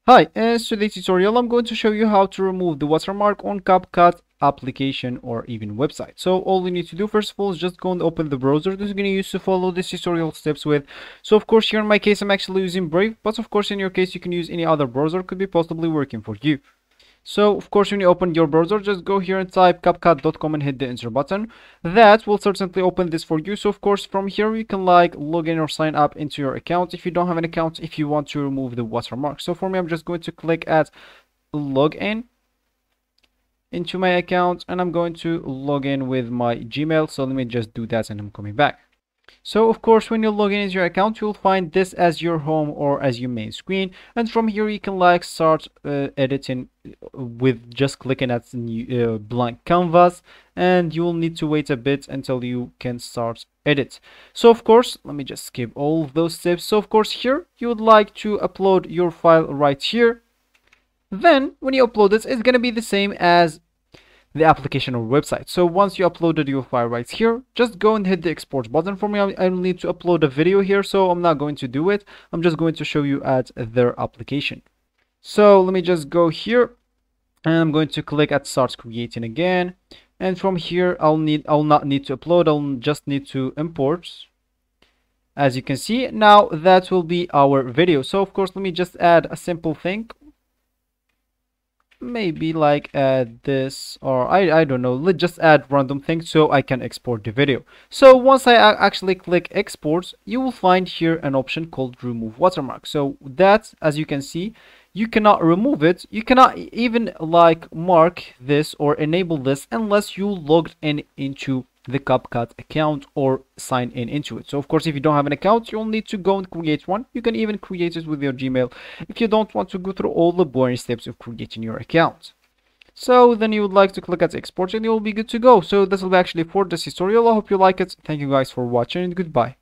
Hi, in today's tutorial I'm going to show you how to remove the watermark on CapCut application or even website. So all you need to do first of all is just go and open the browser that you're going to use to follow this tutorial steps with. So of course here in my case I'm actually using Brave, but of course in your case you can use any other browser, could be possibly working for you. So of course when you open your browser, just go here and type CapCut.com and hit the enter button. That will certainly open this for you. So of course from here you can like log in or sign up into your account if you don't have an account, if you want to remove the watermark. So for me I'm just going to click at log in into my account and I'm going to log in with my Gmail. So let me just do that and I'm coming back. So of course when you log in into your account you'll find this as your home or as your main screen, and from here you can like start editing with just clicking at the new, blank canvas, and you will need to wait a bit until you can start edit. So of course let me just skip all of those steps. So of course here you would like to upload your file right here. Then when you upload it, it's going to be the same as the application or website. So once you uploaded your file right here, just go and hit the export button. For me, I will need to upload a video here, so I'm not going to do it. I'm just going to show you at their application. So let me just go here and I'm going to click at start creating again, and from here I'll not need to upload, I'll just need to import. As you can see now, that will be our video. So of course let me just add a simple thing, maybe like add this, or I don't know, let's just add random things so I can export the video. So once I actually click export, you will find here an option called remove watermark. So that, as you can see, you cannot remove it, you cannot even like mark this or enable this unless you logged in into the CapCut account or sign in into it. So of course if you don't have an account, you'll need to go and create one. You can even create it with your Gmail if you don't want to go through all the boring steps of creating your account. So then you would like to click at export and you will be good to go. So this will be actually for this tutorial. I hope you like it. Thank you guys for watching and goodbye.